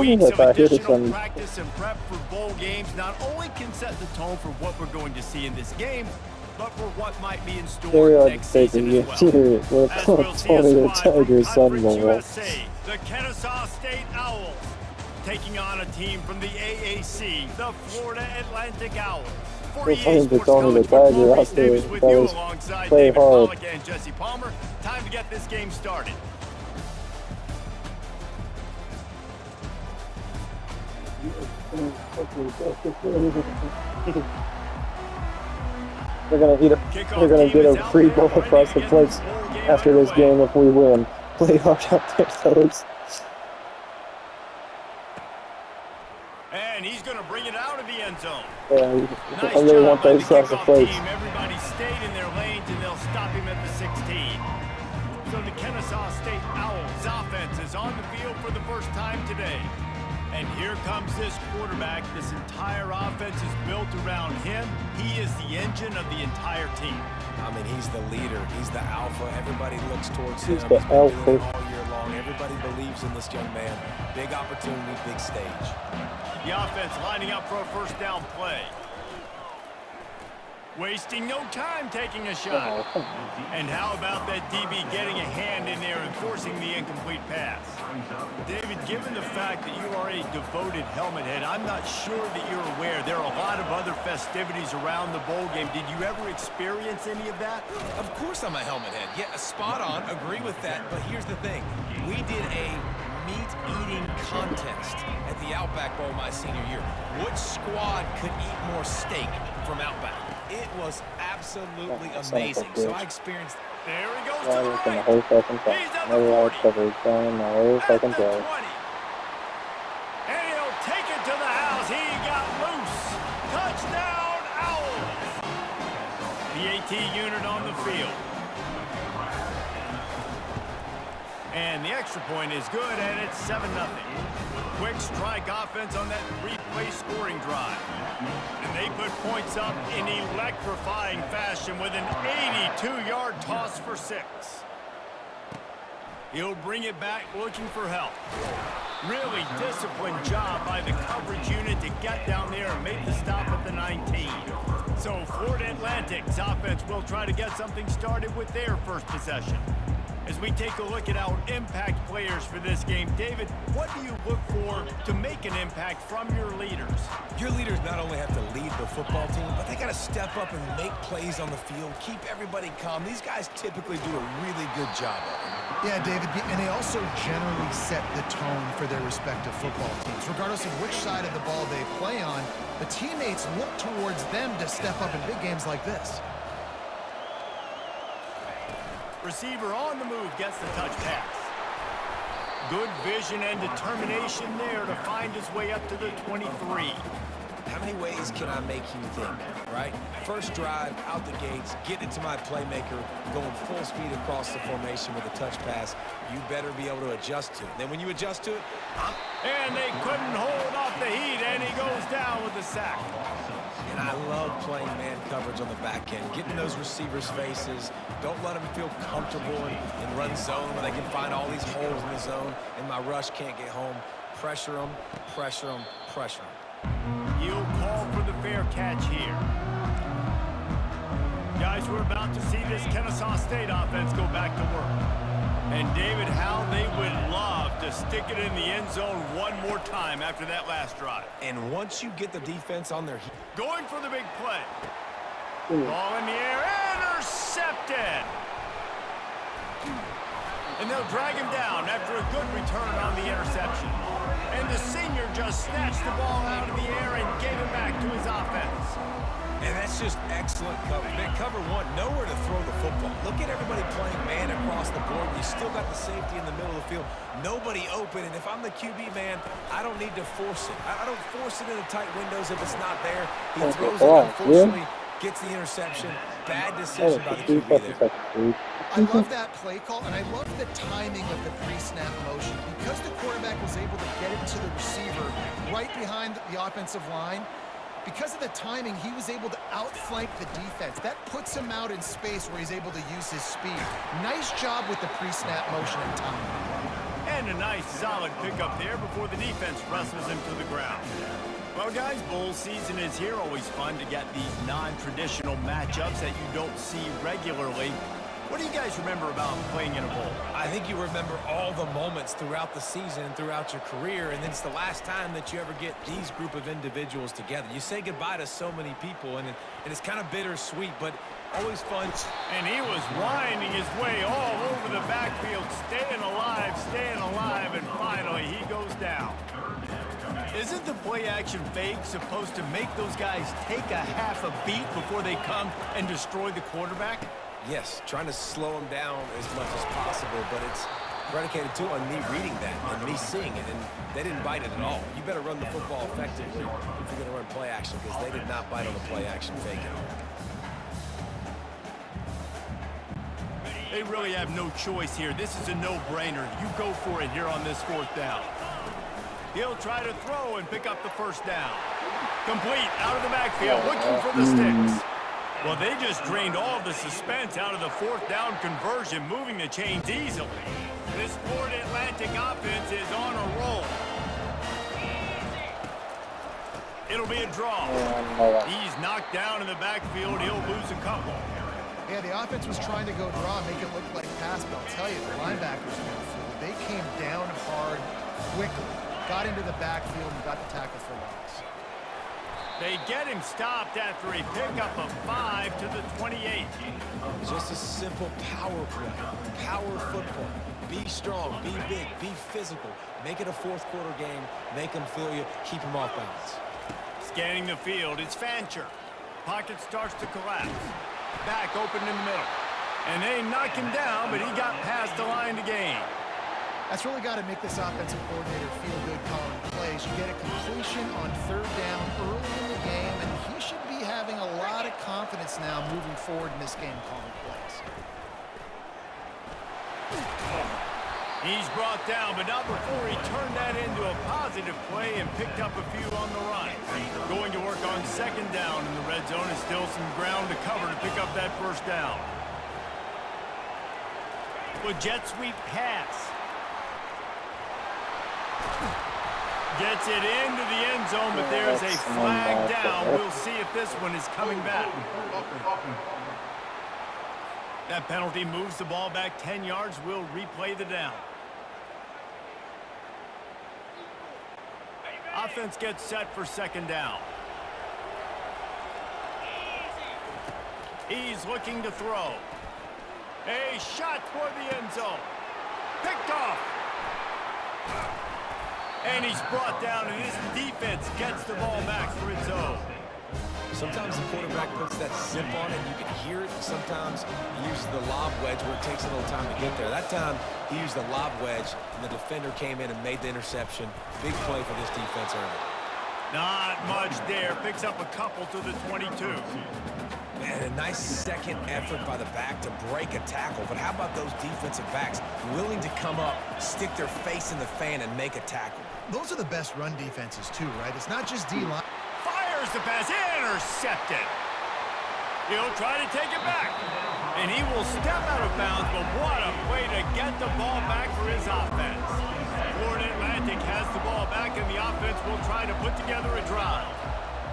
Weeks of additional practice and prep for bowl games not only can set the tone for what we're going to see in this game, but for what might be in store next season as well. As we'll see a squad from Conference USA, the Kennesaw State Owls, taking on a team from the AAC, the Florida Atlantic Owls. For EA Sports College Football, Reese Davis with you alongside David Pollack and Jesse Palmer. Time to get this game started. They're gonna get a free ball across the place after this game if we win. Play hard out there, fellas. And he's going to bring it out of the end zone. Yeah, nice I really job want those across the place. Everybody stayed in their lanes, and they'll stop him at the 16. So the Kennesaw State Owls offense is on the field for the first time today. And here comes this quarterback. This entire offense is built around him. He is the engine of the entire team. I mean, he's the leader. He's the alpha. Everybody looks towards him. He's the alpha. All year long. Everybody believes in this young man. Big opportunity, big stage. The offense lining up for a first down play. Wasting no time taking a shot. And how about that DB getting a hand in there and forcing the incomplete pass? David, given the fact that you are a devoted helmet head, I'm not sure that you're aware there are a lot of other festivities around the bowl game. Did you ever experience any of that? Of course I'm a helmet head. Yeah, spot on. Agree with that. But here's the thing. We did a meat-eating contest at the Outback Bowl my senior year. Which squad could eat more steak from Outback? It was absolutely amazing. So I experienced. There he goes to the right. The whole fucking time. He's at Never the 40. coverage down the whole fucking At the play. 20. And he'll take it to the house. He got loose. Touchdown, Owls. The AT unit on the field. And the extra point is good, and it's 7-0. Quick strike offense on that three-play scoring drive. And they put points up in electrifying fashion with an 82-yard toss for 6. He'll bring it back looking for help. Really disciplined job by the coverage unit to get down there and make the stop at the 19. So Florida Atlantic's offense will try to get something started with their first possession. As we take a look at our impact players for this game, David, what do you look for to make an impact from your leaders? Your leaders not only have to lead the football team, but they got to step up and make plays on the field, keep everybody calm. These guys typically do a really good job of it. Yeah, David, and they also generally set the tone for their respective football teams. Regardless of which side of the ball they play on, the teammates look towards them to step up in big games like this. Receiver on the move gets the touch pass. Good vision and determination there to find his way up to the 23. How many ways can I make you think, right? First drive, out the gates, get it to my playmaker, going full speed across the formation with a touch pass. You better be able to adjust to it. Then when you adjust to it, and they couldn't hold off the heat, and he goes down with the sack. And I love playing man coverage on the back end, getting those receivers' faces. Don't let them feel comfortable in run zone where they can find all these holes in the zone, and my rush can't get home. Pressure them, pressure them, pressure them. He'll call for the fair catch here. Guys, we're about to see this Kennesaw State offense go back to work. And David, how they would love to stick it in the end zone one more time after that last drive. And once you get the defense on their heels. Going for the big play. Ball in the air, intercepted. And they'll drag him down after a good return on the interception. And the senior just snatched the ball out of the air and gave it back to his offense. And that's just excellent cover. Man, cover one, nowhere to throw the football. Look at everybody playing man across the board. You still got the safety in the middle of the field. Nobody open, and if I'm the QB, man, I don't need to force it. I don't force it into tight windows if it's not there. He throws it, unfortunately, gets the interception. Bad decision by the QB there. I love that play call, and I love the timing of the pre-snap motion. Because the quarterback was able to get it to the receiver right behind the offensive line, because of the timing, he was able to outflank the defense. That puts him out in space where he's able to use his speed. Nice job with the pre-snap motion and timing. And And a nice solid pickup there before the defense wrestles him to the ground. Well, guys, bowl season is here. Always fun to get these non-traditional matchups that you don't see regularly. What do you guys remember about playing in a bowl? I think you remember all the moments throughout the season and throughout your career, and it's the last time that you ever get these group of individuals together. You say goodbye to so many people, and it's kind of bittersweet, but always fun. And he was winding his way all over the backfield, staying alive, and finally he goes down. Isn't the play-action fake supposed to make those guys take a half a beat before they come and destroy the quarterback? Yes, trying to slow him down as much as possible, but it's predicated, too, on me reading that and me seeing it, and they didn't bite it at all. You better run the football effectively if you're going to run play-action, because they did not bite on the play-action fake at all. They really have no choice here. This is a no-brainer. You go for it here on this 4th down. He'll try to throw and pick up the first down. Complete out of the backfield, looking for the sticks. Well, they just drained all the suspense out of the 4th down conversion, moving the chains easily. This Florida Atlantic offense is on a roll. It'll be a draw. He's knocked down in the backfield. He'll lose a couple. Yeah, the offense was trying to go draw, make it look like pass, but I'll tell you, the linebackers were fooled. They came down hard quickly, got into the backfield, and got the tackle for loss. They get him stopped after a pickup of 5 to the 28. Just a simple power play, power football. Be strong, be big, be physical. Make it a 4th quarter game. Make them feel you. Keep them off balance. Scanning the field, it's Fancher. Pocket starts to collapse. Back open in the middle. And they knock him down, but he got past the line to gain. That's really got to make this offensive coordinator feel good calling plays. You get a completion on 3rd down early in the game, and he should be having a lot of confidence now moving forward in this game calling plays. He's brought down, but not before he turned that into a positive play and picked up a few on the run. Going to work on 2nd down in the red zone, and still some ground to cover to pick up that 1st down. With jet sweep pass. Gets it into the end zone, but there's a flag down. We'll see if this one is coming back. That penalty moves the ball back 10 yards. We'll replay the down. Offense gets set for 2nd down. He's looking to throw. A shot toward the end zone. Picked off. And he's brought down, and his defense gets the ball back for its own. Sometimes the quarterback puts that zip on it, and you can hear it. Sometimes he uses the lob wedge where it takes a little time to get there. That time, he used the lob wedge, and the defender came in and made the interception. Big play for this defense early. Not much there. Picks up a couple to the 22. And a nice second effort by the back to break a tackle. But how about those defensive backs willing to come up, stick their face in the fan, and make a tackle? Those are the best run defenses, too, right? It's not just D-line. Fires the pass. Intercepted. He'll try to take it back. And he will step out of bounds, but what a way to get the ball back for his offense. Florida Atlantic has the ball back, and the offense will try to put together a drive.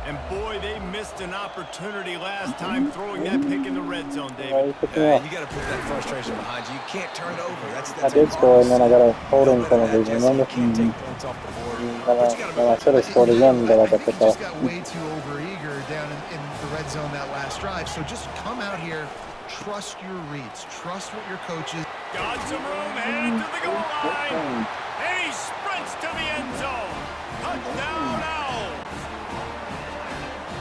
And boy, they missed an opportunity last time throwing that pick in the red zone, David. You got to put that frustration behind you. You can't turn it over. That's I did score, and then I got a holding penalty. Remember? Take points off the board. Then I should have scored again, but I got picked off. Just got way too overeager down in the red zone that last drive. So just come out here, trust your reads, trust what your coaches. Got some room, headed to the goal line. And he sprints to the end zone. Touchdown Owls.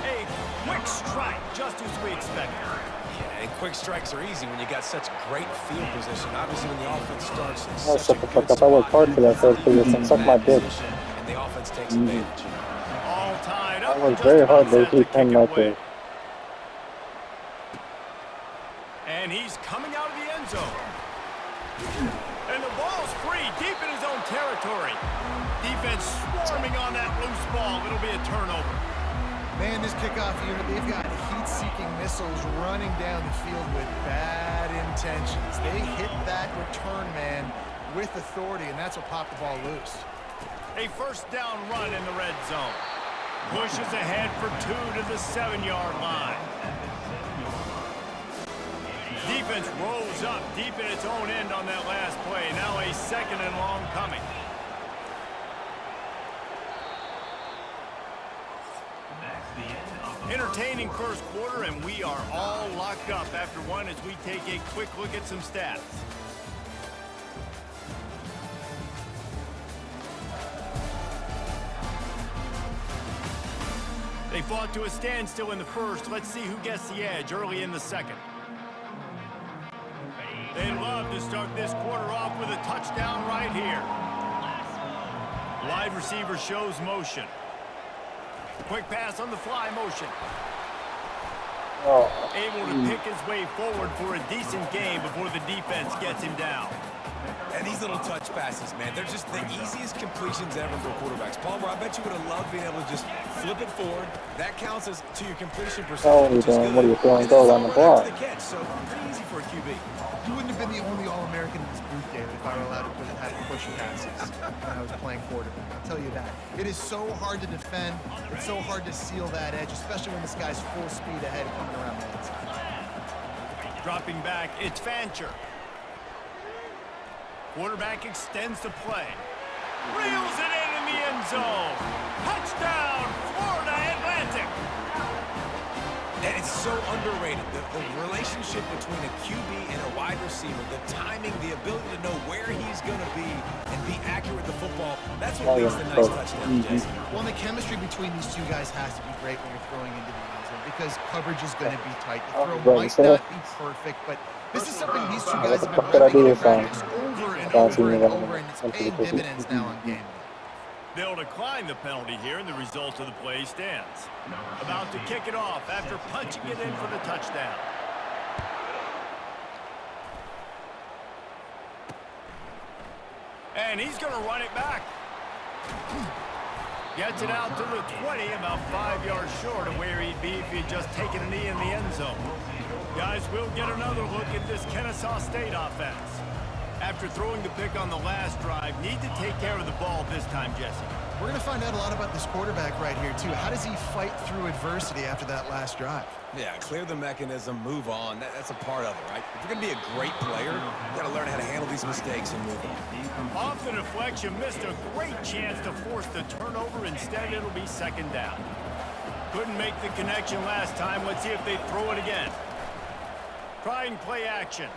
A quick strike, just as we expected. Yeah, and quick strikes are easy when you got such great field position. Obviously, when the offense starts in Oh, such shut a the good fuck up. I worked spot, hard for that first position. Suck my dick. and the offense takes advantage. All tied up. I worked very hard to keep him right there. And he's coming out of the end zone. And the ball's free, deep in his own territory. Defense swarming on that loose ball. It'll be a turnover. Man, this kickoff unit, they've got heat-seeking missiles running down the field with bad intentions. They hit that return man with authority, and that's what popped the ball loose. A first down run in the red zone. Pushes ahead for 2 to the 7-yard line. Defense rolls up deep in its own end on that last play. Now a 2nd and long coming. Entertaining first quarter, and we are all locked up after one as we take a quick look at some stats. They fought to a standstill in the first. Let's see who gets the edge early in the second. They love to start this quarter off with a touchdown right here. Wide receiver shows motion. Quick pass on the fly motion. Able to pick his way forward for a decent game before the defense gets him down. And these little touch passes, man, they're just the easiest completions ever for quarterbacks. Palmer, I bet you would have loved being able to just flip it forward. That counts as to your completion percentage, which is good. What are you throwing? Go on the block. So pretty easy for a QB. You wouldn't have been the only All-American in this booth, David, if I were allowed to have pushing passes when I was playing quarterback. I'll tell you that. It is so hard to defend. It's so hard to seal that edge, especially when this guy's full speed ahead coming around the inside. Dropping back, it's Fancher. Quarterback extends the play. Reels it in the end zone. Touchdown, Florida Atlantic. And it's so underrated. The relationship between a QB and a wide receiver, the timing, the ability to know where he's going to be and be accurate with the football, that's what leads to nice touchdowns, Jesse. Well, the chemistry between these two guys has to be great when you're throwing into the end zone because coverage is going to be tight. The throw might not be perfect, but this is something these two guys have been running in practice over and over and over, and it's paying dividends now on game day. They'll decline the penalty here, and the result of the play stands. About to kick it off after punching it in for the touchdown. And he's going to run it back. Gets it out to the 20, about 5 yards short of where he'd be if he'd just taken a knee in the end zone. Guys, we'll get another look at this Kennesaw State offense. After throwing the pick on the last drive, need to take care of the ball this time, Jesse. We're going to find out a lot about this quarterback right here, too. How does he fight through adversity after that last drive? Yeah, clear the mechanism, move on. That's a part of it, right? If you're going to be a great player, you got to learn how to handle these mistakes and move on. Off the deflection, missed a great chance to force the turnover. Instead, it'll be 2nd down. Couldn't make the connection last time. Let's see if they throw it again. Try and play action.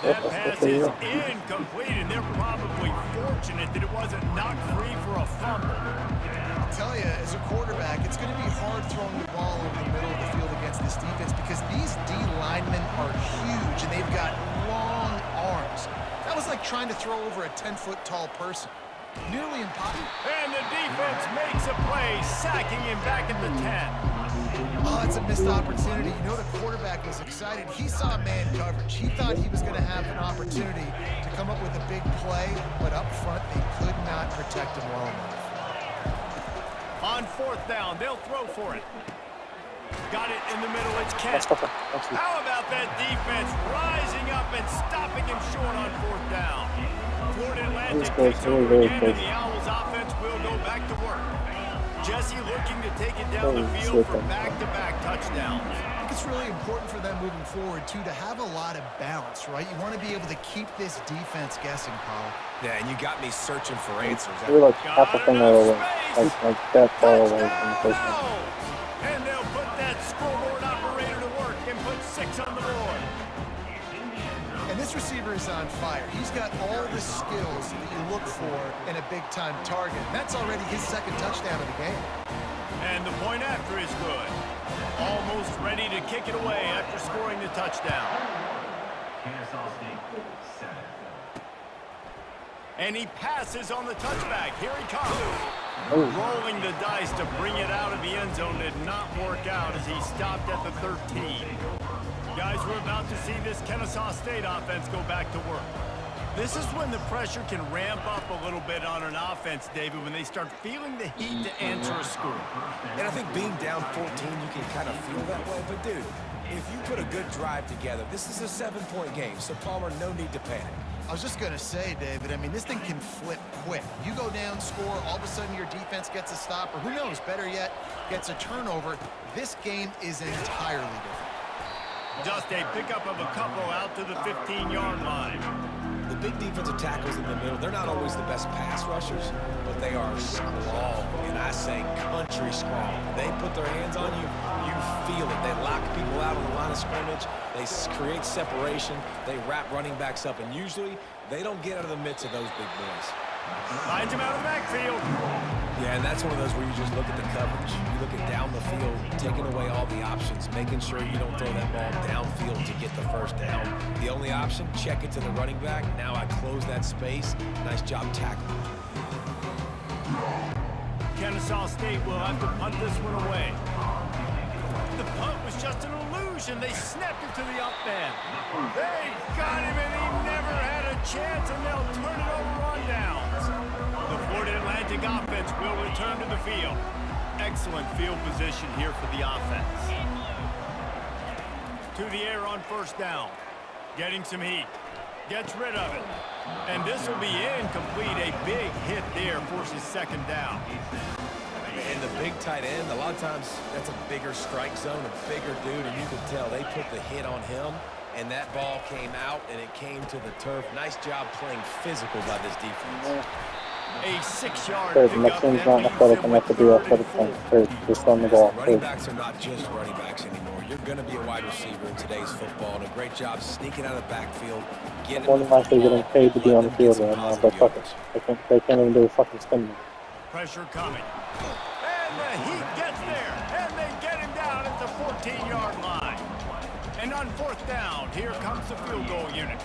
That pass is incomplete, and they're probably fortunate that it wasn't knocked free for a fumble. I'll tell you, as a quarterback, it's going to be hard throwing the ball over the middle of the field against this defense because these D linemen are huge, and they've got long arms. That was like trying to throw over a 10-foot tall person. Nearly impossible. And the defense makes a play, sacking him back at the 10. Oh, it's a missed opportunity. You know the quarterback was excited. He saw man coverage. He thought he was going to have an opportunity to come up with a big play, but up front, they could not protect him well enough. On 4th down, they'll throw for it. Got it in the middle, it's Kent. How about that defense rising up and stopping him short on 4th down? Florida Atlantic takes over again, and the Owls offense will go back to work. Jesse looking to take it down the field for back-to-back touchdowns. I think it's really important for them moving forward, too, to have a lot of balance, right? You want to be able to keep this defense guessing, Paul. Yeah, and you got me searching for answers. We're like half a finger away, like that far away from the first one. And they'll put that scoreboard operator to work and put 6 on the board. And this receiver is on fire. He's got all the skills that you look for in a big-time target. That's already his 2nd touchdown of the game. And the point after is good. Almost ready to kick it away after scoring the touchdown. And he passes on the touchback. Here he comes. Rolling the dice to bring it out of the end zone did not work out as he stopped at the 13. Guys, we're about to see this Kennesaw State offense go back to work. This is when the pressure can ramp up a little bit on an offense, David, when they start feeling the heat to answer a score. And I think being down 14, you can kind of feel that way. But, dude, if you put a good drive together, this is a 7-point game. So, Palmer, no need to panic. I was just going to say, David, I mean, this thing can flip quick. You go down, score, all of a sudden your defense gets a stop, or who knows, better yet, gets a turnover. This game is entirely different. Just a pickup of a couple out to the 15-yard line. The big defensive tackles in the middle, they're not always the best pass rushers, but they are strong, and I say country strong. They put their hands on you, you feel it. They lock people out on the line of scrimmage. They create separation. They wrap running backs up, and usually they don't get out of the midst of those big boys. Finds him out of the backfield. Yeah, and that's one of those where you just look at the coverage. You look at down the field, taking away all the options, making sure you don't throw that ball downfield to get the first down. The only option, check it to the running back. Now I close that space. Nice job tackling. Kennesaw State will have to punt this one away. The punt was just an illusion. They snapped it to the up man. They got him, and he never had a chance, and they'll turn it over on downs. The Florida Atlantic offense will return to the field. Excellent field position here for the offense. To the air on first down. Getting some heat. Gets rid of it. And this will be incomplete. A big hit there forces second down. And the big tight end, a lot of times that's a bigger strike zone, a bigger dude, and you can tell they put the hit on him, and that ball came out, and it came to the turf. Nice job playing physical by this defense. A 6-yard Because pickup. Maxim's not athletic enough to be athletic to just run the ball. Running backs are not just running backs anymore. You're going to be a wide receiver in today's football, and a great job sneaking out of the backfield. More than likely getting paid to be on the field right now, but fuck it. They can't even do a fucking spin move. Pressure coming. And the heat gets there. And they get him down at the 14-yard line. And on fourth down, here comes the field goal unit.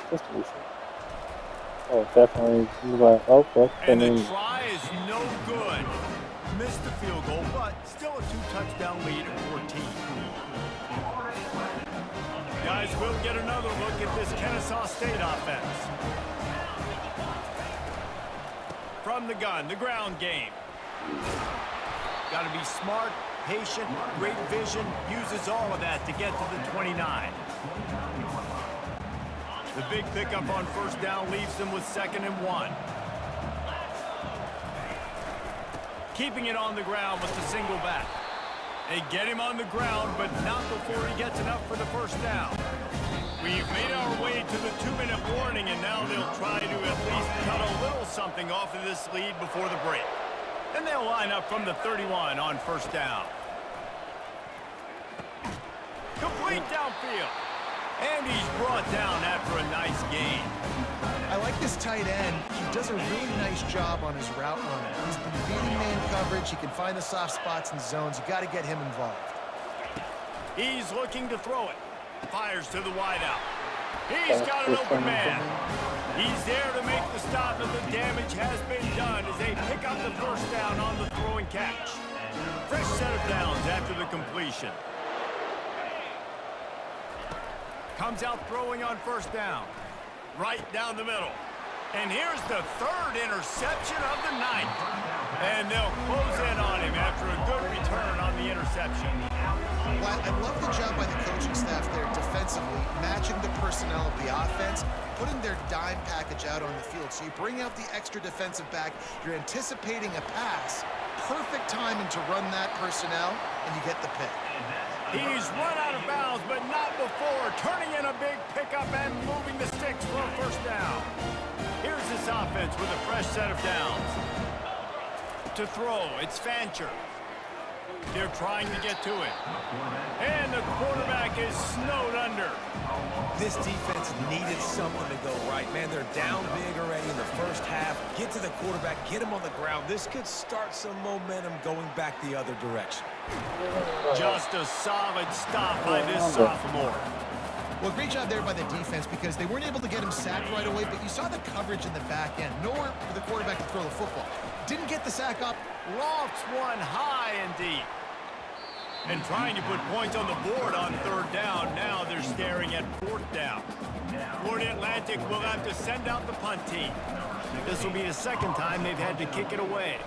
Just to be sure. Oh, definitely. Okay. And the try is no good. Missed the field goal, but still a 2-touchdown lead at 14. Guys, we'll get another look at this Kennesaw State offense. From the gun, the ground game. Got to be smart, patient, great vision. Uses all of that to get to the 29. The big pickup on first down leaves them with 2nd and 1. Keeping it on the ground with the single back. They get him on the ground, but not before he gets enough for the first down. We've made our way to the 2-minute warning, and now they'll try to at least cut a little something off of this lead before the break. And they'll line up from the 31 on first down. Complete downfield. And he's brought down after a nice gain. I like this tight end. He does a really nice job on his route running. He's been beating man coverage. He can find the soft spots and zones. You got to get him involved. He's looking to throw it. Fires to the wideout. He's got an open man. He's there to make the stop, and the damage has been done as they pick up the first down on the throw and catch. Fresh set of downs after the completion. Comes out throwing on first down. Right down the middle. And here's the 3rd interception of the night. And they'll close in on him after a good return on the interception. Well, I love the job by the coaching staff there defensively, matching the personnel of the offense, putting their dime package out on the field. So you bring out the extra defensive back, you're anticipating a pass, perfect timing to run that personnel, and you get the pick. He's run out of bounds, but not before, turning in a big pickup and moving the sticks for a first down. Here's this offense with a fresh set of downs. To throw, it's Fancher. They're trying to get to it. And the quarterback is snowed under. This defense needed something to go right. Man, they're down big already in the first half. Get to the quarterback, get him on the ground. This could start some momentum going back the other direction. Just a solid stop by this sophomore. Well, great job there by the defense because they weren't able to get him sacked right away, but you saw the coverage in the back end. Nowhere for the quarterback to throw the football. Didn't get the sack up. Lofts one high and deep. And trying to put points on the board on 3rd down. Now they're staring at 4th down. Florida Atlantic will have to send out the punt team. This will be the second time they've had to kick it away.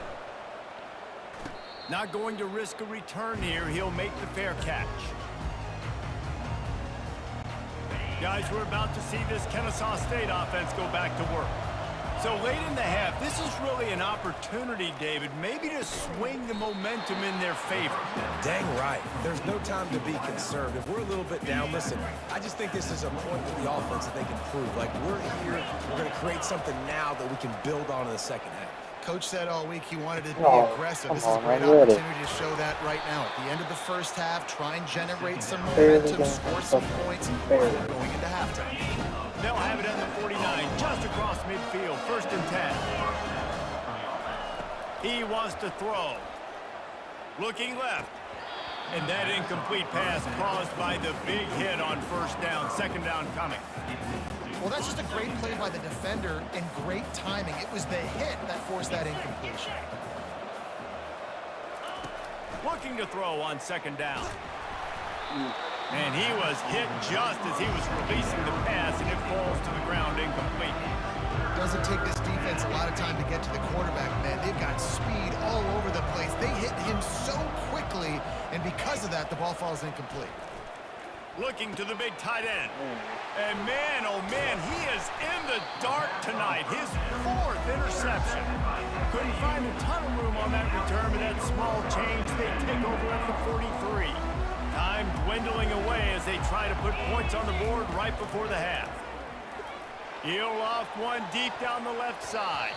Not going to risk a return here. He'll make the fair catch. Guys, we're about to see this Kennesaw State offense go back to work. So late in the half, this is really an opportunity, David, maybe to swing the momentum in their favor. Dang right. There's no time to be concerned. If we're a little bit down, listen, I just think this is a point with the offense that they can prove. Like, we're here, we're going to create something now that we can build on in the second half. Coach said all week he wanted to be aggressive. This is a great opportunity to show that right now. At the end of the first half, try and generate some momentum, score some points before going into halftime. They'll have it at the 49, just across midfield, 1st and 10. He wants to throw. Looking left. And that incomplete pass caused by the big hit on 1st down, 2nd down coming. Well, that's just a great play by the defender and great timing. It was the hit that forced that incompletion. Looking to throw on 2nd down. And he was hit just as he was releasing the pass, and it falls to the ground incomplete. Doesn't take this defense a lot of time to get to the quarterback, man. They've got speed all over the place. They hit him so quickly, and because of that, the ball falls incomplete. Looking to the big tight end. And man, oh man, he is in the dark tonight. His 4th interception. Couldn't find a ton of room on that return, but that small change, they take over at the 43. Time dwindling away as they try to put points on the board right before the half. He'll off one deep down the left side.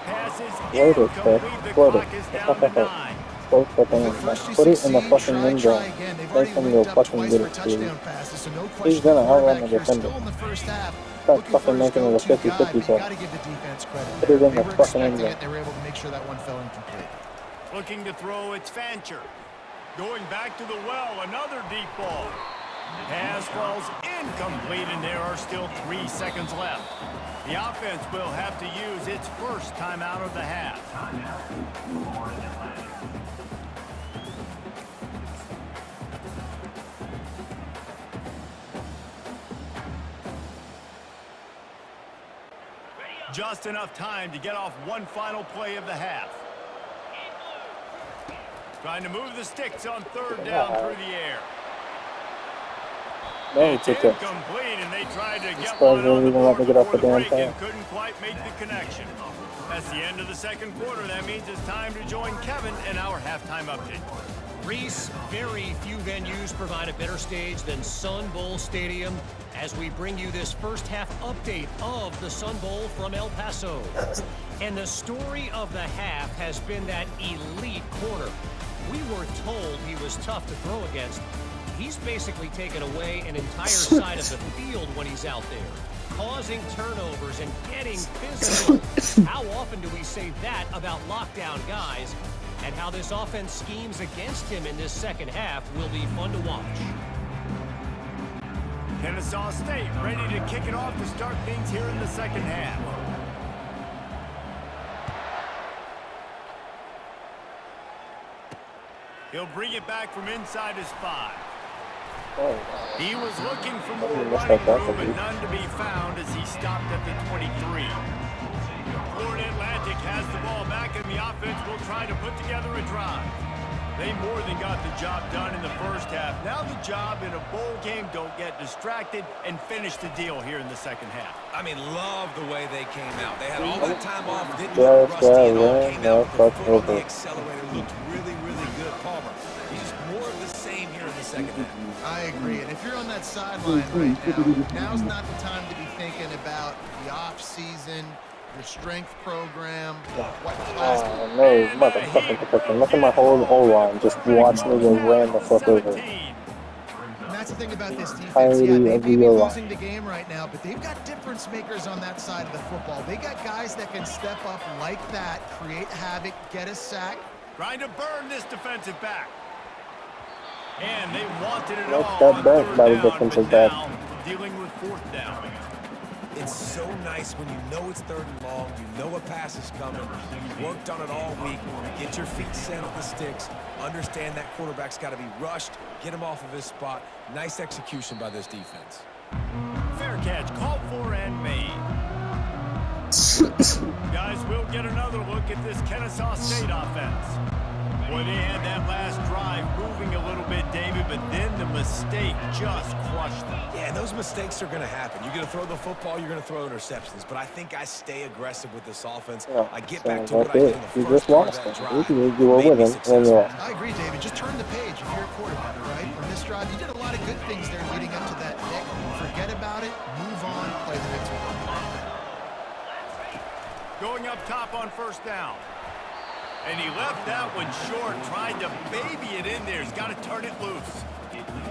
Passes incomplete. The clock is down to 9. Put it in the fucking end zone. Let him go fucking get it, dude. He's gonna outrun the defender. Stop fucking making it a 50-50 play. Put it in the fucking end zone. They were able to make sure that one fell incomplete. Looking to throw, it's Fancher. Going back to the well, another deep ball. Pass falls incomplete, and there are still 3 seconds left. The offense will have to use its first timeout of the half. Just enough time to get off one final play of the half. Trying to move the sticks on 3rd down through the air. No, it's it's okay. incomplete, and they tried to get one on the board get off the before the damn break and pass. couldn't quite make the connection. That's the end of the 2nd quarter. That means it's time to join Kevin in our halftime update. Reese, very few venues provide a better stage than Sun Bowl Stadium as we bring you this first half update of the Sun Bowl from El Paso. And the story of the half has been that elite corner. We were told he was tough to throw against. He's basically taken away an entire side of the field when he's out there, causing turnovers and getting physical. How often do we say that about lockdown guys? And how this offense schemes against him in this second half will be fun to watch. Kennesaw State ready to kick it off to start things here in the second half. He'll bring it back from inside his 5. He was looking for more running room, but none to be found as he stopped at the 23. Florida Atlantic has the ball back, and the offense will try to put together a drive. They more than got the job done in the first half. Now the job in a bowl game, don't get distracted and finish the deal here in the second half. I mean, love the way they came out. They had all that time off, didn't look rusty, and all came out with their foot on the accelerator. Looked really, really good. Palmer, he's just more of the same here in the second half. I agree. And if you're on that sideline right now, now's not the time to be thinking about the off-season, your strength program, what class. No, motherfucking protection. Look at my whole O-line. Just watch me get ran the fuck over. And that's the thing about this defense. Entirety Yeah, they of may the be O-line. losing the game right now, but they've got difference makers on that side of the football. They got guys that can step up like that, create havoc, get a sack. Trying to burn this defensive back. And they wanted it Let's all get on back 3rd by the down, defensive but back. now dealing with 4th down. It's so nice when you know it's 3rd and long, you know a pass is coming, you worked on it all week, get your feet set at the sticks, understand that quarterback's got to be rushed, get him off of his spot. Nice execution by this defense. Fair catch, called for and made. Guys, we'll get another look at this Kennesaw State offense. Boy, they had that last drive moving a little bit, David, but then the mistake just crushed them. Yeah, those mistakes are going to happen. You're going to throw the football, you're going to throw interceptions. But I think I stay aggressive with this offense. Yeah, I get so back to what I did in the you first just part of lost that him. drive. You were with him, and you lost. I agree, David. Just turn the page if you're a quarterback, right? On this drive, you did a lot of good things there leading up to that pick. Forget about it. Move on. Play the next one. Going up top on first down. And he left that one short, tried to baby it in there. He's got to turn it loose.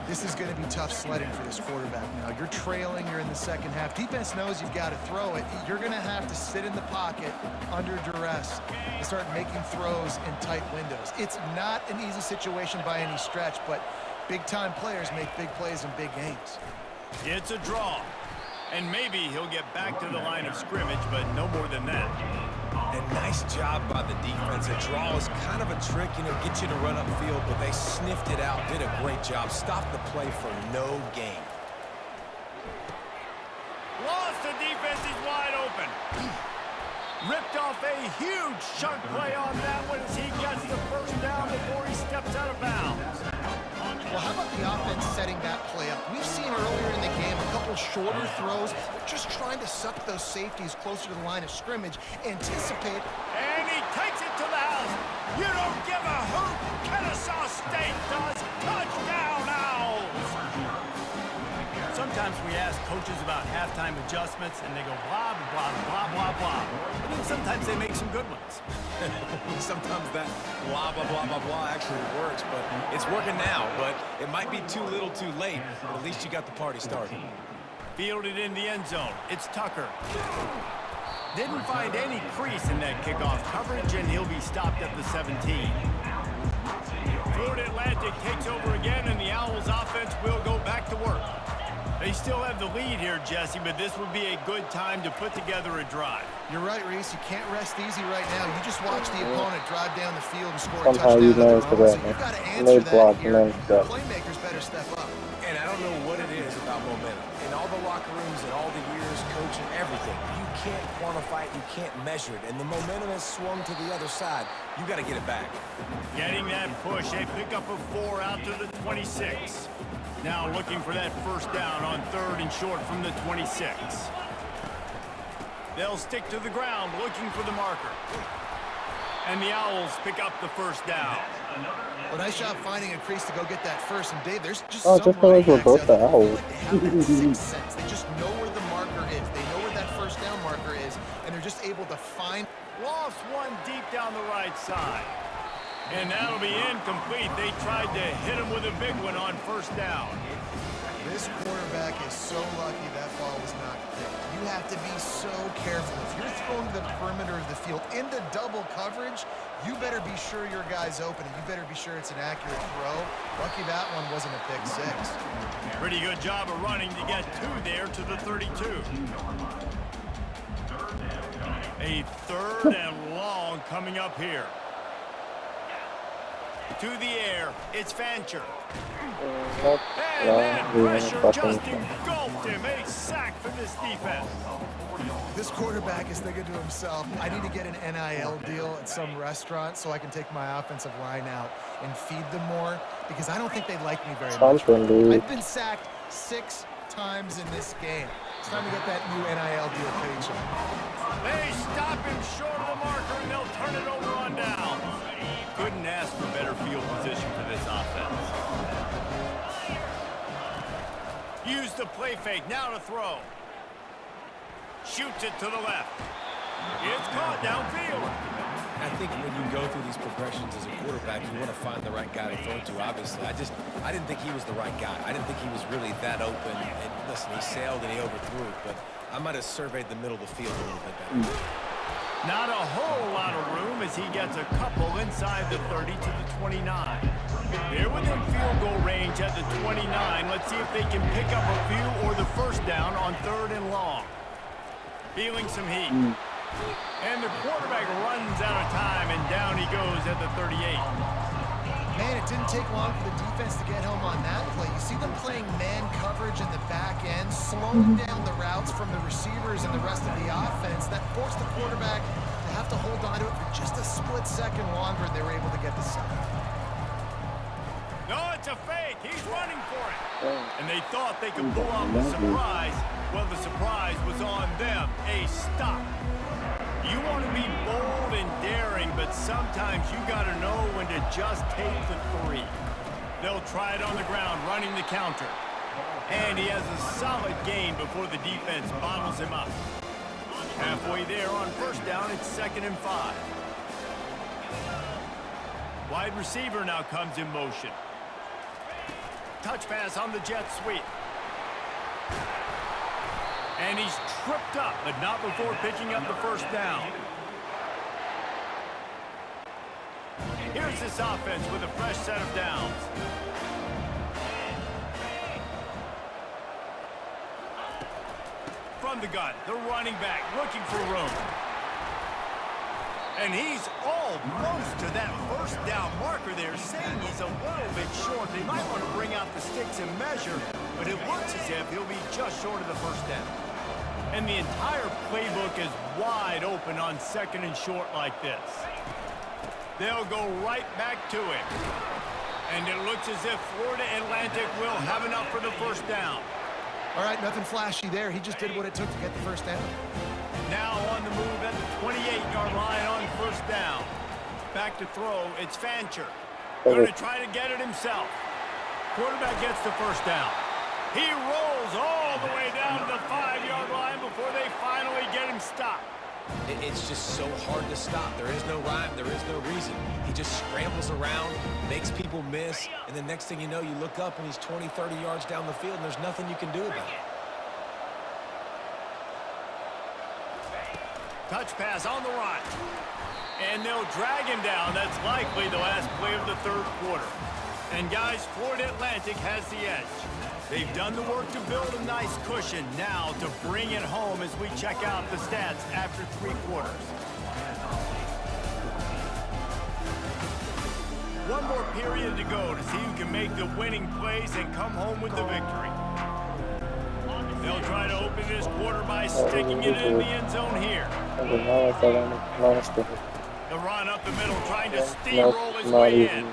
This is going to be tough sledding for this quarterback now. You're trailing. You're in the second half. Defense knows you've got to throw it. You're going to have to sit in the pocket under duress and start making throws in tight windows. It's not an easy situation by any stretch, but big-time players make big plays in big games. It's a draw. And maybe he'll get back to the line of scrimmage, but no more than that. And nice job by the defense. A draw is kind of a trick, get you to run upfield, but they sniffed it out, did a great job, stopped the play for no gain. Lost, the defense is wide open. Ripped off a huge chunk play on that one as he gets the first down before he steps out of bounds. Well, how about the offense setting that play up? We've seen earlier in the game a couple shorter throws. They're just trying to suck those safeties closer to the line of scrimmage, anticipate. And he takes it to the house. You don't give a hoot. Kennesaw State does. Touchdown, Owls. Sometimes we ask coaches about halftime adjustments, and they go blah, blah, blah, blah, blah. I mean, sometimes they make some good ones. Sometimes that blah, blah, blah, blah, blah actually works, but it's working now. But it might be too little too late, but at least you got the party started. Fielded in the end zone. It's Tucker. Didn't find any crease in that kickoff coverage, and he'll be stopped at the 17. Florida Atlantic takes over again, and the Owls offense will go back to work. They still have the lead here, Jesse, but this would be a good time to put together a drive. You're right, Reese. You can't rest easy right now. You just watch the opponent drive down the field and score Somehow a touchdown. you managed to So that, you've got to man. answer They blocked that and here. then The that. playmakers better step up. And I don't know what it is about momentum. In all the locker rooms and all the years coaching, everything, you can't quantify it, you can't measure it. And the momentum has swung to the other side. You got to get it back. Getting that push, a pickup of 4 out to the 26. Now looking for that first down on 3rd and short from the 26. They'll stick to the ground looking for the marker. And the Owls pick up the first down. Well, nice job finding a crease to go get that first. And Dave, there's just Oh, some just because running we're backs both out the there. I feel Owls. like they have that sixth sense. They just know where the marker is. They know where that first down marker is, and they're just able to find. Lost one deep down the right side. And that'll be incomplete. They tried to hit him with a big one on first down. This quarterback is so lucky that ball was not picked. You have to be so careful. If you're throwing the perimeter of the field into double coverage, you better be sure your guy's open, and you better be sure it's an accurate throw. Lucky that one wasn't a pick six. Pretty good job of running to get 2 there to the 32. A 3rd and long coming up here. To the air, it's Fancher. And that pressure just engulfed him. A sack for this defense. This quarterback is thinking to himself, I need to get an NIL deal at some restaurant so I can take my offensive line out and feed them more, because I don't think they like me very much. Dude. I've been sacked 6 times in this game. It's time to get that new NIL deal paycheck. They stop him short of the marker, and they'll turn it over on down. Couldn't ask for better field position for this offense. Use the play fake, now to throw. Shoots it to the left. It's caught downfield. I think when you go through these progressions as a quarterback, you want to find the right guy to throw to, obviously. I didn't think he was the right guy. I didn't think he was really that open. And listen, he sailed and he overthrew it, but I might have surveyed the middle of the field a little bit better. Not a whole lot of room as he gets a couple inside the 30 to the 29. They're within field goal range at the 29. Let's see if they can pick up a few or the first down on 3rd and long. Feeling some heat. And the quarterback runs out of time, and down he goes at the 38. Man, it didn't take long for the defense to get home on that play. You see them playing man coverage in the back end, slowing down the routes from the receivers and the rest of the offense. That forced the quarterback to have to hold on to it for just a split second longer, and they were able to get the sack. No, it's a fake. He's running for it. And they thought they could pull off the surprise. Well, the surprise was on them. A stop. You want to be bold and daring, but sometimes you got to know when to just take the 3. They'll try it on the ground, running the counter. And he has a solid gain before the defense bottles him up. Halfway there on first down, it's 2nd and 5. Wide receiver now comes in motion. Touch pass on the jet sweep. And he's tripped up, but not before picking up the first down. Here's this offense with a fresh set of downs. From the gun, the running back looking for room. And he's almost to that first down marker there, saying he's a little bit short. They might want to bring out the sticks and measure, but it looks as if he'll be just short of the first down. And the entire playbook is wide open on 2nd and short like this. They'll go right back to it. And it looks as if Florida Atlantic will have enough for the first down. All right, nothing flashy there. He just did what it took to get the first down. Now on the move at the 28-yard line on first down. Back to throw, it's Fancher. Going to try to get it himself. Quarterback gets the first down. He rolls all the way down to the 5-yard line before they finally get him stopped. It's just so hard to stop. There is no rhyme. There is no reason. He just scrambles around, makes people miss, and the next thing you know, you look up and he's 20, 30 yards down the field, and there's nothing you can do about it. Touch pass on the run. And they'll drag him down. That's likely the last play of the 3rd quarter. And guys, Florida Atlantic has the edge. They've done the work to build a nice cushion. Now to bring it home as we check out the stats after 3 quarters. One more period to go to see who can make the winning plays and come home with the victory. They'll try to open this quarter by sticking it in the end zone here. The run up the middle, trying to steamroll his way in.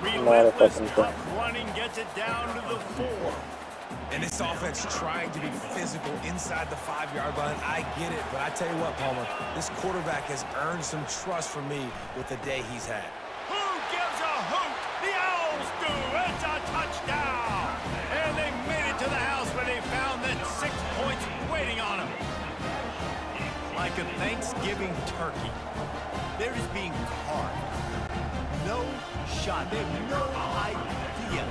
Relentless, tough running gets it down to the 4. And this offense trying to be physical inside the 5-yard line. I get it, but I tell you what, Palmer, this quarterback has earned some trust from me with the day he's had. Who gives a hoot? The Owls do. It's a touchdown. And they made it to the house where they found that 6 points waiting on them. Like a Thanksgiving turkey. They're just being carved. No shot. They have no idea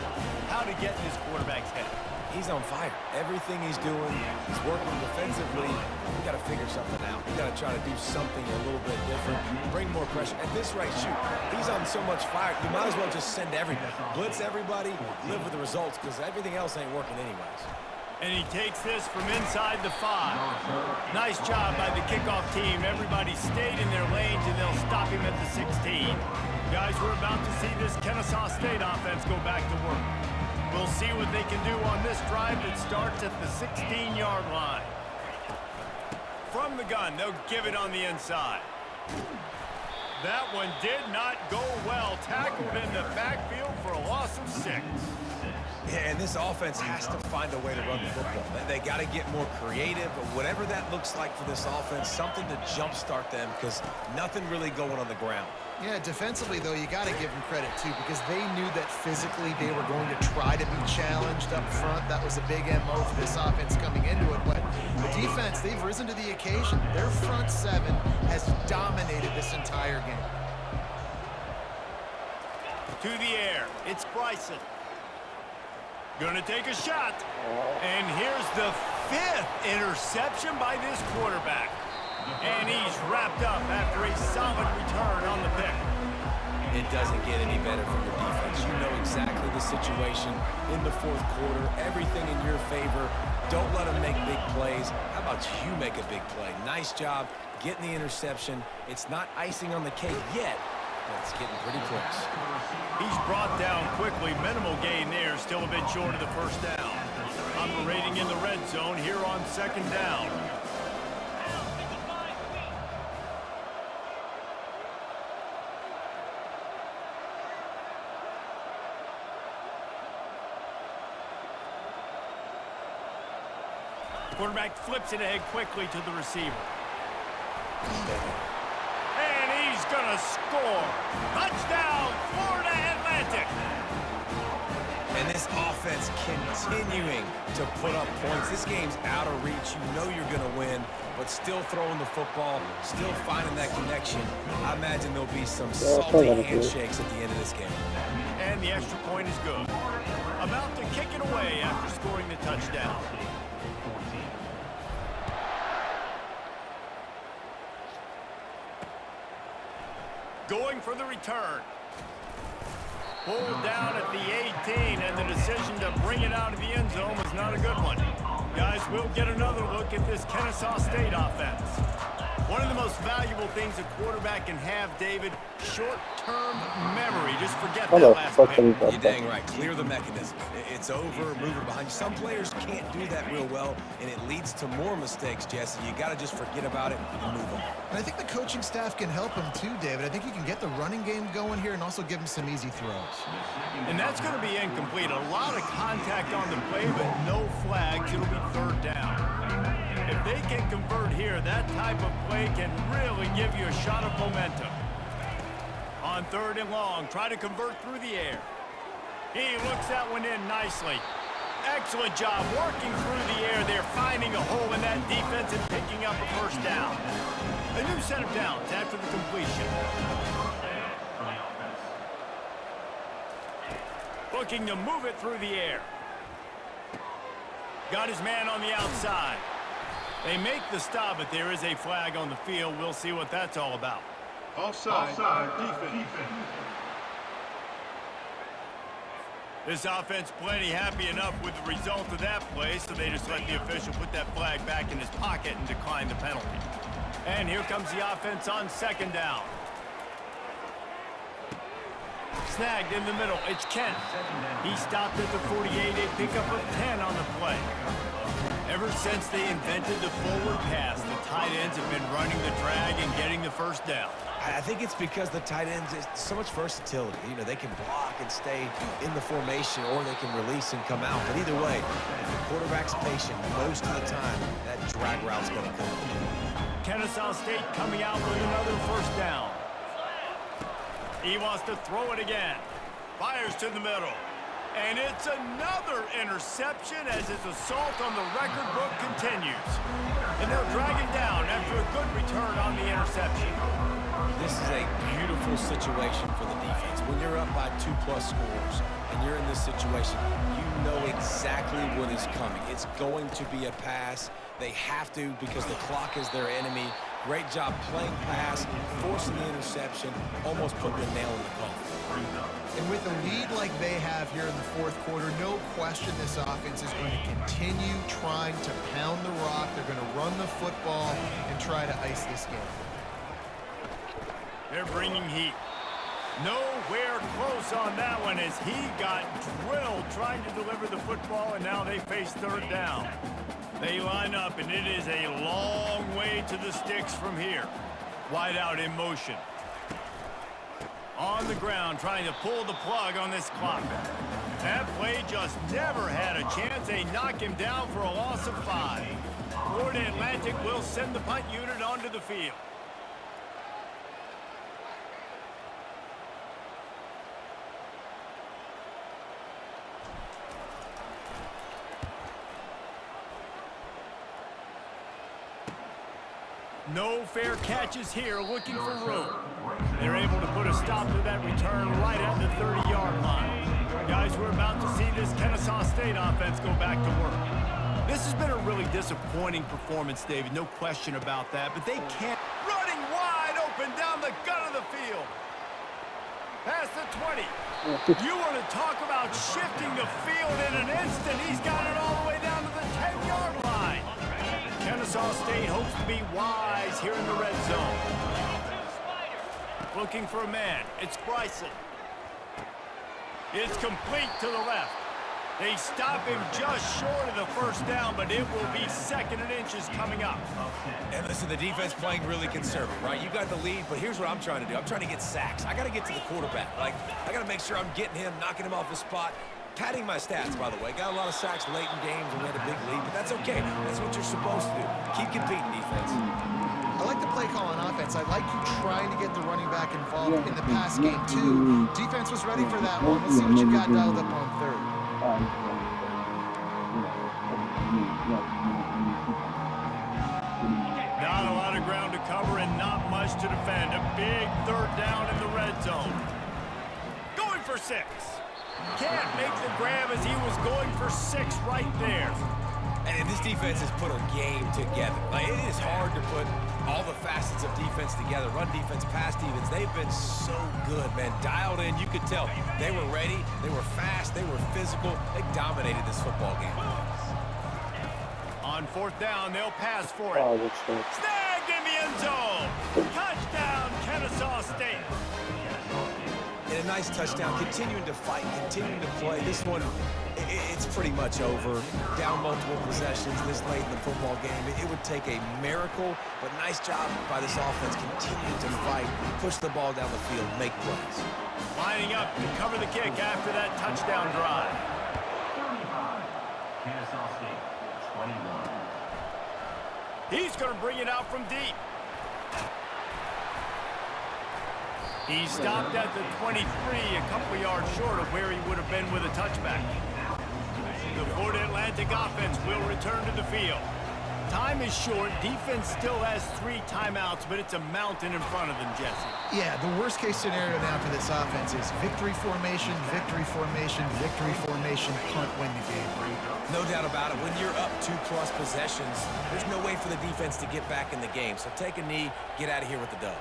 how to get in this quarterback's head. He's on fire. Everything he's doing, he's working defensively. We got to figure something out. We got to try to do something a little bit different. Bring more pressure. At this rate, shoot, he's on so much fire, you might as well just send everybody. Blitz everybody, live with the results, because everything else ain't working anyways. And he takes this from inside the 5. Nice job by the kickoff team. Everybody stayed in their lanes, and they'll stop him at the 16. Guys, we're about to see this Kennesaw State offense go back to work. We'll see what they can do on this drive that starts at the 16-yard line. From the gun, they'll give it on the inside. That one did not go well. Tackled in the backfield for a loss of 6. Yeah, and this offense has to find a way to run the football. They got to get more creative, but whatever that looks like for this offense, something to jumpstart them, because nothing really going on the ground. Yeah, defensively, though, you got to give them credit, too, because they knew that physically they were going to try to be challenged up front. That was a big MO for this offense coming into it. But the defense, they've risen to the occasion. Their front 7 has dominated this entire game. To the air, it's Bryson. Gonna take a shot. And here's the 5th interception by this quarterback. And he's wrapped up after a solid return on the pick. It doesn't get any better from the defense. You know exactly the situation in the 4th quarter. Everything in your favor. Don't let them make big plays. How about you make a big play? Nice job getting the interception. It's not icing on the cake yet, but it's getting pretty close. He's brought down quickly. Minimal gain there. Still a bit short of the first down. Operating in the red zone here on second down. Quarterback flips it ahead quickly to the receiver. And he's going to score. Touchdown, Florida Atlantic. And this offense continuing to put up points. This game's out of reach. You know you're going to win, but still throwing the football, still finding that connection. I imagine there'll be some salty handshakes at the end of this game. And the extra point is good. About to kick it away after scoring the touchdown. Going for the return. Pulled down at the 18, and the decision to bring it out of the end zone was not a good one. Guys, we'll get another look at this Kennesaw State offense. One of the most valuable things a quarterback can have, David, short-term memory. Just forget that last play. You're dang right. Clear the mechanism. It's over, move it behind you. Some players can't do that real well, and it leads to more mistakes, Jesse. You got to just forget about it and move on. And I think the coaching staff can help him too, David. I think he can get the running game going here and also give him some easy throws. And that's going to be incomplete. A lot of contact on the play, but no flags. It'll be third down. If they can convert here, that type of play can really give you a shot of momentum. On third and long, try to convert through the air. He looks that one in nicely. Excellent job working through the air there, finding a hole in that defense and picking up a first down. A new set of downs after the completion. Looking to move it through the air. Got his man on the outside. They make the stop, but there is a flag on the field. We'll see what that's all about. Offside defense. This offense plenty happy enough with the result of that play, so they just let the official put that flag back in his pocket and decline the penalty. And here comes the offense on second down. Snagged in the middle. It's Kent. He stopped at the 48, a pickup of 10 on the play. Ever since they invented the forward pass, the tight ends have been running the drag and getting the first down. I think it's because the tight ends is so much versatility. You know, they can block and stay in the formation, or they can release and come out. But either way, if the quarterback's patient, most of the time, that drag route's going to come. Kennesaw State coming out with another first down. He wants to throw it again. Fires to the middle. And it's another interception as his assault on the record book continues. And they'll drag him down after a good return on the interception. This is a beautiful situation for the defense. When you're up by 2+ scores and you're in this situation, you know exactly what is coming. It's going to be a pass. They have to because the clock is their enemy. Great job playing pass, forcing the interception, almost putting the nail in the coffin. And with a lead like they have here in the fourth quarter, no question this offense is going to continue trying to pound the rock. They're going to run the football and try to ice this game. They're bringing heat. Nowhere close on that one as he got drilled trying to deliver the football, and now they face third down. They line up, and it is a long way to the sticks from here. Wide out in motion. On the ground, trying to pull the plug on this clock. That play just never had a chance. They knock him down for a loss of 5. Florida Atlantic will send the punt unit onto the field. No fair catches here, looking for room. They're able to put a stop to that return right at the 30-yard line. Guys, we're about to see this Kennesaw State offense go back to work. This has been a really disappointing performance, David, no question about that, but they can't. Running wide open down the gut of the field. Past the 20. You want to talk about shifting the field in an instant. He's got it all the way down to the 10-yard line. Kennesaw State hopes to be wise here in the red zone. Looking for a man. It's Bryson. It's complete to the left. They stop him just short of the first down, but it will be 2nd and inches coming up. And listen, the defense playing really conservative, right? You got the lead, but here's what I'm trying to do. I'm trying to get sacks. I got to get to the quarterback. Like, I got to make sure I'm getting him, knocking him off his spot. Padding my stats, by the way. Got a lot of sacks late in games when we had a big lead, but that's okay. That's what you're supposed to do. Keep competing, defense. I like the play call on offense. I like you trying to get the running back involved in the pass game, too. Defense was ready for that one. Let's see what you got dialed up on 3rd. Not a lot of ground to cover and not much to defend. A big 3rd down in the red zone. Going for 6. Can't make the grab as he was going for 6 right there. And this defense has put a game together. Like, it is hard to put all the facets of defense together. Run defense, pass defense. They've been so good, man. Dialed in. You could tell they were ready. They were fast. They were physical. They dominated this football game. On 4th down, they'll pass for it. Oh, that's right. Snag in the end zone. Touchdown, Kennesaw State. And a nice touchdown. Continuing to fight, continuing to play. This one, it's pretty much over. Down multiple possessions this late in the football game. It would take a miracle, but nice job by this offense continuing to fight, push the ball down the field, make plays. Lining up to cover the kick after that touchdown drive. Kennesaw State, 21. He's going to bring it out from deep. He stopped at the 23, a couple yards short of where he would have been with a touchback. The Florida Atlantic offense will return to the field. Time is short. Defense still has 3 timeouts, but it's a mountain in front of them, Jesse. Yeah, the worst-case scenario now for this offense is victory formation, victory formation, victory formation, punt, win the game. No doubt about it. When you're up 2+ possessions, there's no way for the defense to get back in the game. So take a knee, get out of here with the dub.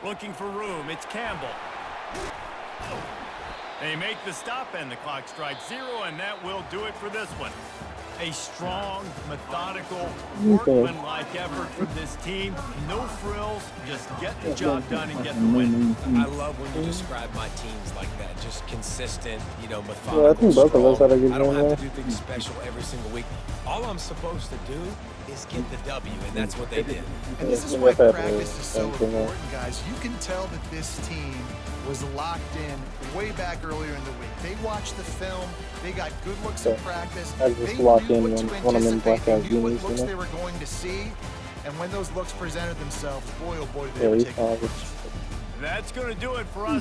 Looking for room. It's Campbell. They make the stop, and the clock strikes 0, and that will do it for this one. A strong, methodical, workmanlike effort from this team. No frills, just get the job done and get the win. I love when you describe my teams like that. Just consistent, methodical, Yeah, I think both of us had a good I don't game have to there. do things special every single week. All I'm supposed to do is get the W, and that's what they did. And this is why practice is so important, guys. You can tell that this team was locked in way back earlier in the week. They watched the film. They got good looks in practice. I just They locked knew in what to when I'm in anticipate. blackout They knew what unis, looks they were going to see. And when those looks presented themselves, boy, oh boy, did they Yeah, ever we take saw advantage. it. That's going to do it for us